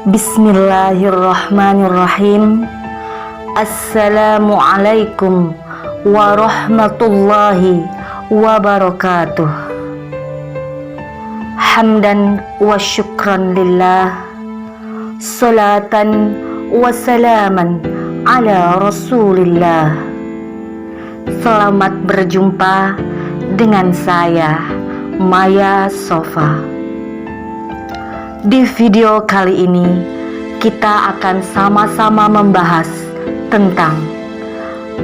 Bismillahirrahmanirrahim. Assalamualaikum warahmatullahi wabarakatuh. Hamdan wa syukran lillah, salatan wa salaman ala rasulillah. Selamat berjumpa dengan saya, Maya Sofa. Di video kali ini kita akan sama-sama membahas tentang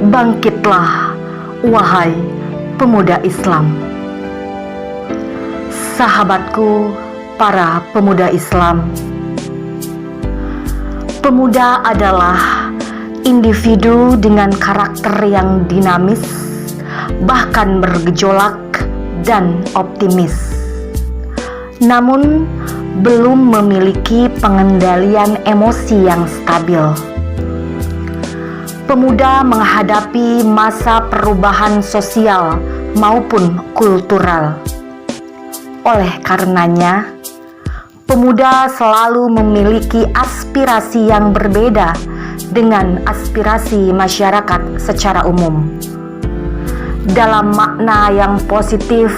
bangkitlah wahai pemuda Islam. Sahabatku, para pemuda Islam, pemuda adalah individu dengan karakter yang dinamis, bahkan bergejolak dan optimis, namun belum memiliki pengendalian emosi yang stabil. Pemuda menghadapi masa perubahan sosial maupun kultural. Oleh karenanya, pemuda selalu memiliki aspirasi yang berbeda dengan aspirasi masyarakat secara umum. Dalam makna yang positif,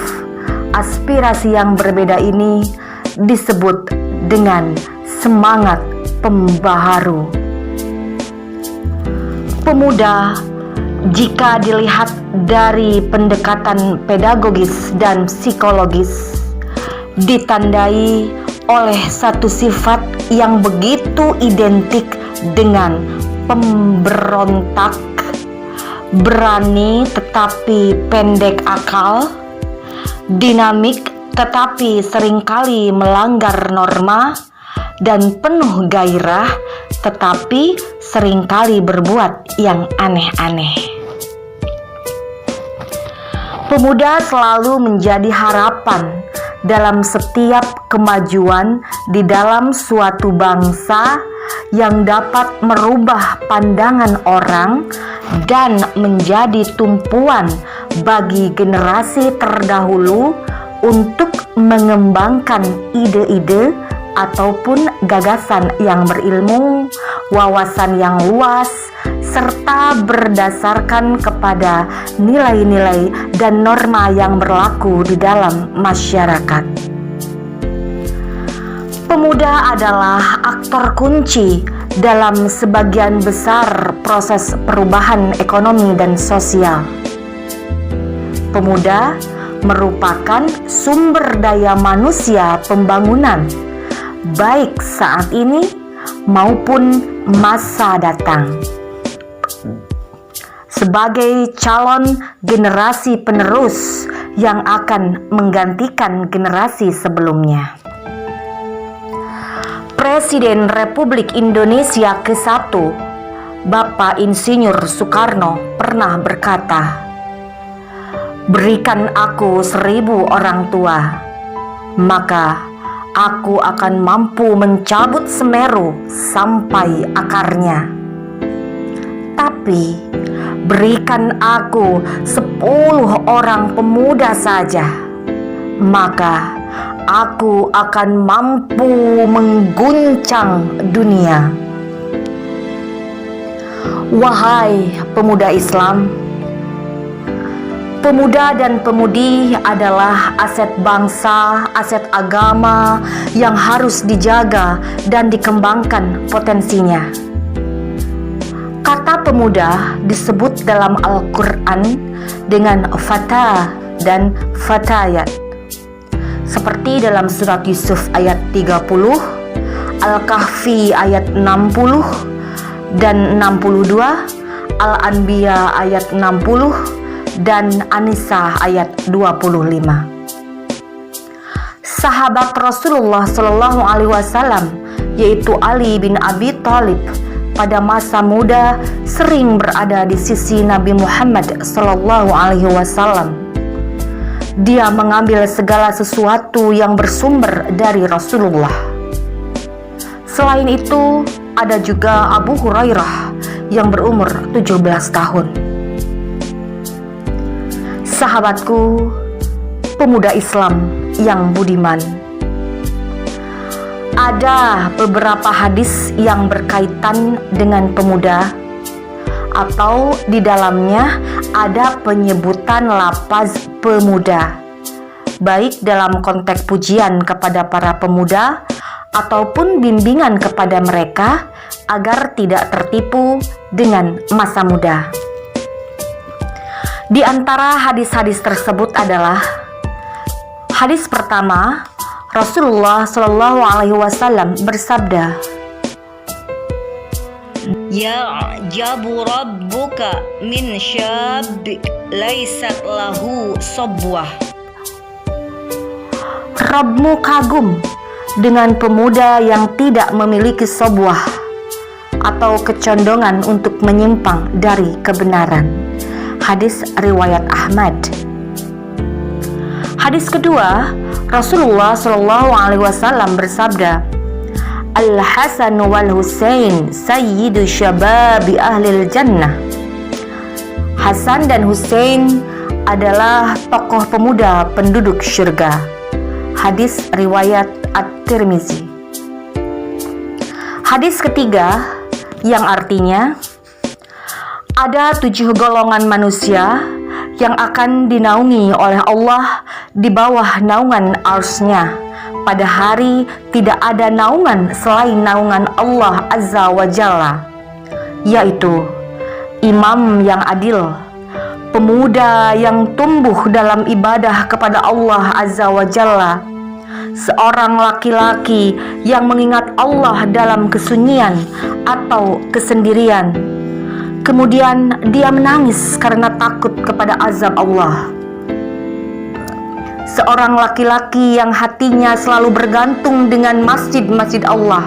aspirasi yang berbeda ini disebut dengan semangat pembaharu. Pemuda, jika dilihat dari pendekatan pedagogis dan psikologis, ditandai oleh satu sifat yang begitu identik dengan pemberontak, berani tetapi pendek akal, dinamik tetapi seringkali melanggar norma, dan penuh gairah tetapi seringkali berbuat yang aneh-aneh. Pemuda selalu menjadi harapan dalam setiap kemajuan di dalam suatu bangsa yang dapat merubah pandangan orang dan menjadi tumpuan bagi generasi terdahulu untuk mengembangkan ide-ide ataupun gagasan yang berilmu, wawasan yang luas, serta berdasarkan kepada nilai-nilai dan norma yang berlaku di dalam masyarakat. Pemuda adalah aktor kunci dalam sebagian besar proses perubahan ekonomi dan sosial. Pemuda merupakan sumber daya manusia pembangunan, baik saat ini maupun masa datang. Sebagai calon generasi penerus yang akan menggantikan generasi sebelumnya. Presiden Republik Indonesia ke-1, Bapak Insinyur Soekarno, pernah berkata, "Berikan aku 1000 orang tua, maka aku akan mampu mencabut Semeru sampai akarnya. Tapi berikan aku 10 orang pemuda saja, maka aku akan mampu mengguncang dunia." Wahai pemuda Islam, pemuda dan pemudi adalah aset bangsa, aset agama yang harus dijaga dan dikembangkan potensinya. Kata pemuda disebut dalam Al-Quran dengan fata dan fatayat, seperti dalam surat Yusuf ayat 30, Al-Kahfi ayat 60 dan 62, Al-Anbiya ayat 60, dan An-Nisa ayat 25. Sahabat Rasulullah Shallallahu Alaihi Wasallam, yaitu Ali bin Abi Thalib, pada masa muda sering berada di sisi Nabi Muhammad Shallallahu Alaihi Wasallam. Dia mengambil segala sesuatu yang bersumber dari Rasulullah. Selain itu, ada juga Abu Hurairah yang berumur 17 tahun. Sahabatku, pemuda Islam yang budiman, ada beberapa hadis yang berkaitan dengan pemuda, atau di dalamnya ada penyebutan lafaz pemuda, baik dalam konteks pujian kepada para pemuda ataupun bimbingan kepada mereka agar tidak tertipu dengan masa muda. Di antara hadis-hadis tersebut adalah hadis pertama, Rasulullah Shallallahu Alaihi Wasallam bersabda, "Ya'jabu rabbuka min syabik laisat lahu sobwah." Rabbmu kagum dengan pemuda yang tidak memiliki sobwah atau kecondongan untuk menyimpang dari kebenaran. Hadis riwayat Ahmad. Hadis kedua, Rasulullah Shallallahu Alaihi Wasallam bersabda, "Al-Hasan wal Husain sayyidu syababi ahlil jannah." Hasan dan Husain adalah tokoh pemuda penduduk syurga. Hadis riwayat At-Tirmizi. Hadis ketiga yang artinya ada 7 golongan manusia yang akan dinaungi oleh Allah di bawah naungan arsy-Nya. Pada hari tidak ada naungan selain naungan Allah Azza wa Jalla, yaitu imam yang adil, pemuda yang tumbuh dalam ibadah kepada Allah Azza wa Jalla, seorang laki-laki yang mengingat Allah dalam kesunyian atau kesendirian, kemudian dia menangis karena takut kepada azab Allah, seorang laki-laki yang hatinya selalu bergantung dengan masjid-masjid Allah,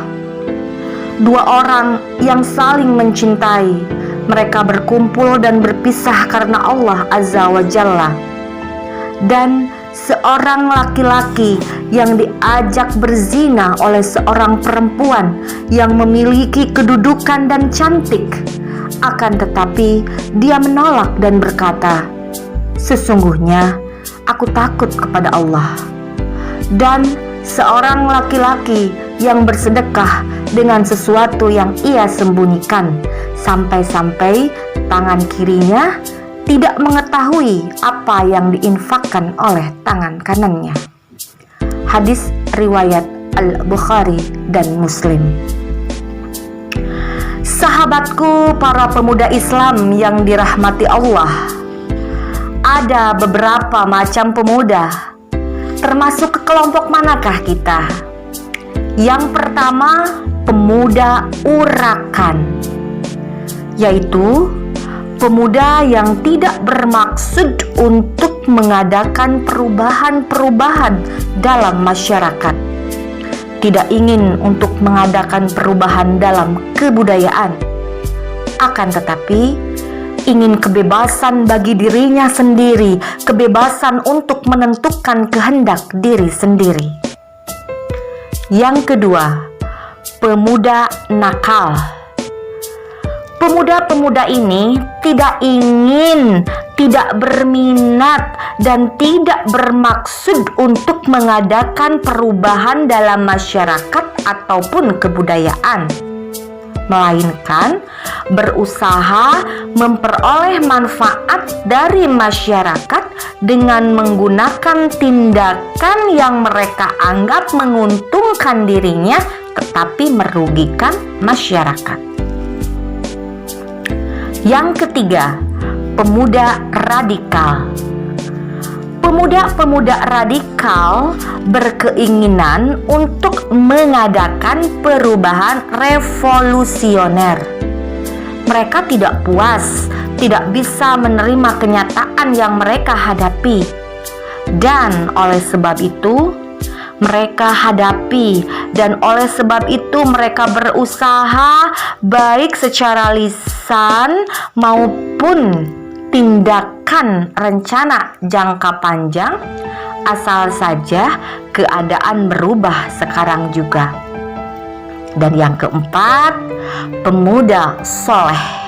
2 orang yang saling mencintai, mereka berkumpul dan berpisah karena Allah Azza wa Jalla, dan seorang laki-laki yang diajak berzina oleh seorang perempuan yang memiliki kedudukan dan cantik, akan tetapi dia menolak dan berkata, "Sesungguhnya aku takut kepada Allah." Dan seorang laki-laki yang bersedekah dengan sesuatu yang ia sembunyikan, sampai-sampai tangan kirinya tidak mengetahui apa yang diinfakkan oleh tangan kanannya. Hadis riwayat Al-Bukhari dan Muslim. Sahabatku, para pemuda Islam yang dirahmati Allah, ada beberapa macam pemuda. Termasuk ke kelompok manakah kita? Yang pertama, pemuda urakan, yaitu pemuda yang tidak bermaksud untuk mengadakan perubahan-perubahan dalam masyarakat, tidak ingin untuk mengadakan perubahan dalam kebudayaan, akan tetapi ingin kebebasan bagi dirinya sendiri, kebebasan untuk menentukan kehendak diri sendiri. Yang kedua, pemuda nakal. Pemuda-pemuda ini tidak ingin, tidak berminat, dan tidak bermaksud untuk mengadakan perubahan dalam masyarakat ataupun kebudayaan, melainkan berusaha memperoleh manfaat dari masyarakat dengan menggunakan tindakan yang mereka anggap menguntungkan dirinya tetapi merugikan masyarakat. Yang ketiga, pemuda radikal. Pemuda-pemuda radikal berkeinginan untuk mengadakan perubahan revolusioner. Mereka tidak puas, tidak bisa menerima kenyataan yang mereka hadapi, dan oleh sebab itu mereka hadapi, dan oleh sebab itu mereka berusaha baik secara lisan maupun tindakan rencana jangka panjang, asal saja keadaan berubah sekarang juga. Dan yang keempat, pemuda soleh.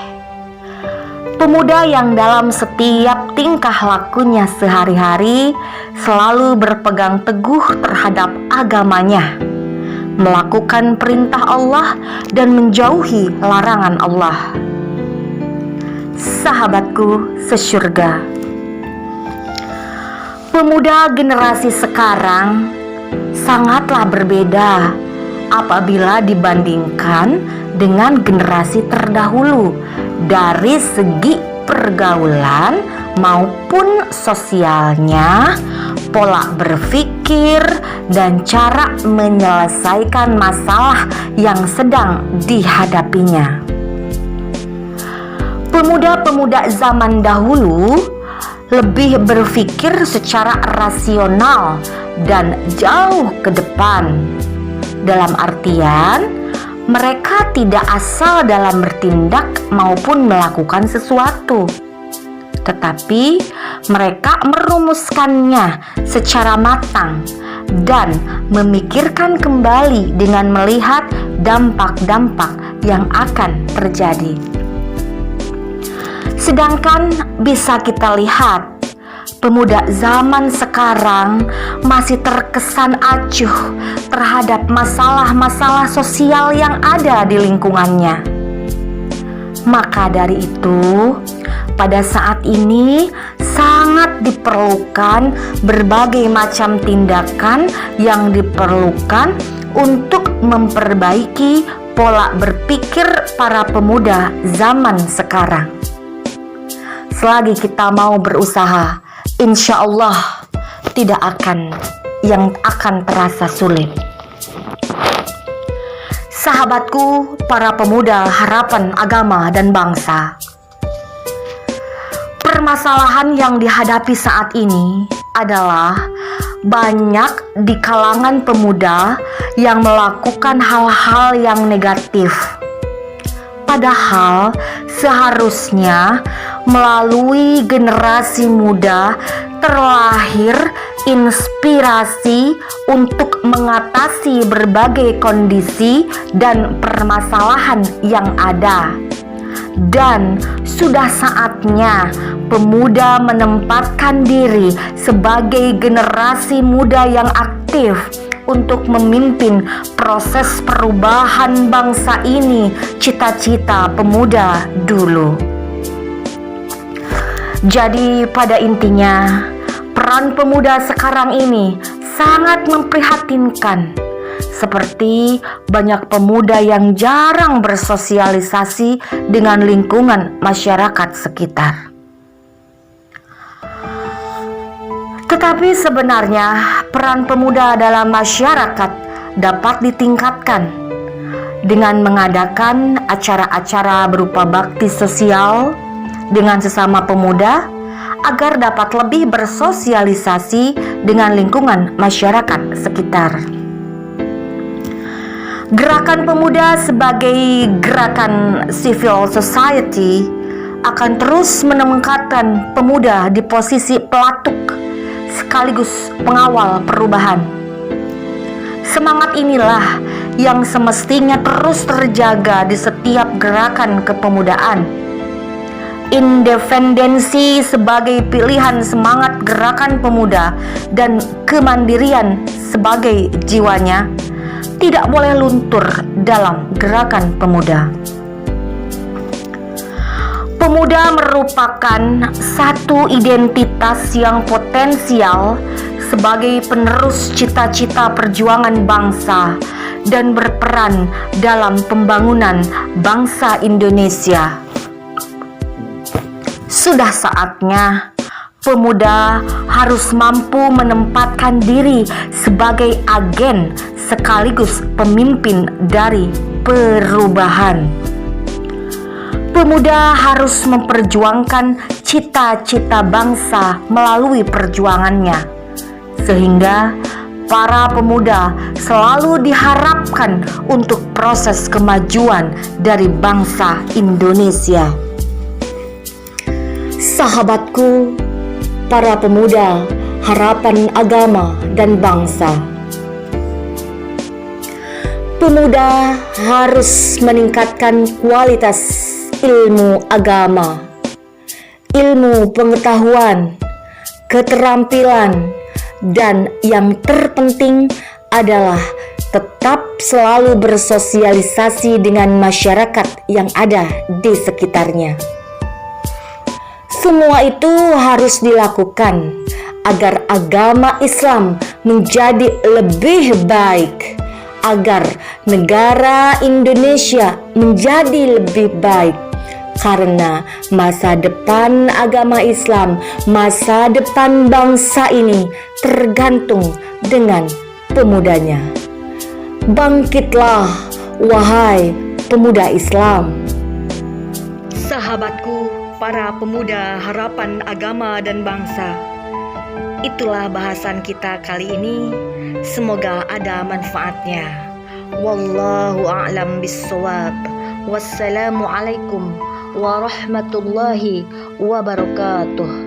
Pemuda yang dalam setiap tingkah lakunya sehari-hari selalu berpegang teguh terhadap agamanya, melakukan perintah Allah dan menjauhi larangan Allah. Sahabatku sesyurga, pemuda generasi sekarang sangatlah berbeda apabila dibandingkan dengan generasi terdahulu dari segi pergaulan maupun sosialnya, pola berpikir, dan cara menyelesaikan masalah yang sedang dihadapinya. Pemuda-pemuda zaman dahulu lebih berpikir secara rasional dan jauh ke depan. Dalam artian, mereka tidak asal dalam bertindak maupun melakukan sesuatu, tetapi mereka merumuskannya secara matang dan memikirkan kembali dengan melihat dampak-dampak yang akan terjadi. Sedangkan bisa kita lihat, pemuda zaman sekarang masih terkesan acuh terhadap masalah-masalah sosial yang ada di lingkungannya. Maka dari itu, pada saat ini sangat diperlukan berbagai macam tindakan yang diperlukan untuk memperbaiki pola berpikir para pemuda zaman sekarang. Selagi kita mau berusaha, insya Allah tidak akan terasa sulit. Sahabatku, para pemuda harapan agama dan bangsa, permasalahan yang dihadapi saat ini adalah banyak di kalangan pemuda yang melakukan hal-hal yang negatif. Padahal seharusnya melalui generasi muda terlahir inspirasi untuk mengatasi berbagai kondisi dan permasalahan yang ada. Dan sudah saatnya pemuda menempatkan diri sebagai generasi muda yang aktif untuk memimpin proses perubahan bangsa ini, cita-cita pemuda dulu. Jadi pada intinya, peran pemuda sekarang ini sangat memprihatinkan. Seperti banyak pemuda yang jarang bersosialisasi dengan lingkungan masyarakat sekitar. Tetapi sebenarnya peran pemuda dalam masyarakat dapat ditingkatkan dengan mengadakan acara-acara berupa bakti sosial dengan sesama pemuda agar dapat lebih bersosialisasi dengan lingkungan masyarakat sekitar. Gerakan pemuda sebagai gerakan civil society akan terus menempatkan pemuda di posisi pelatuk sekaligus pengawal perubahan. Semangat inilah yang semestinya terus terjaga di setiap gerakan kepemudaan. Independensi sebagai pilihan semangat gerakan pemuda dan kemandirian sebagai jiwanya tidak boleh luntur dalam gerakan pemuda. Pemuda merupakan satu identitas yang potensial sebagai penerus cita-cita perjuangan bangsa dan berperan dalam pembangunan bangsa Indonesia. Sudah saatnya pemuda harus mampu menempatkan diri sebagai agen sekaligus pemimpin dari perubahan. Pemuda harus memperjuangkan cita-cita bangsa melalui perjuangannya, sehingga para pemuda selalu diharapkan untuk proses kemajuan dari bangsa Indonesia. Sahabatku, para pemuda harapan agama dan bangsa, pemuda harus meningkatkan kualitas ilmu agama, ilmu pengetahuan, keterampilan, dan yang terpenting adalah tetap selalu bersosialisasi dengan masyarakat yang ada di sekitarnya. Semua itu harus dilakukan agar agama Islam menjadi lebih baik, agar negara Indonesia menjadi lebih baik. Karena masa depan agama Islam, masa depan bangsa ini tergantung dengan pemudanya. Bangkitlah, wahai pemuda Islam. Sahabatku, para pemuda harapan agama dan bangsa, itulah bahasan kita kali ini. Semoga ada manfaatnya. Wallahu a'lam bissawab. Wassalamualaikum warahmatullahi wabarakatuh.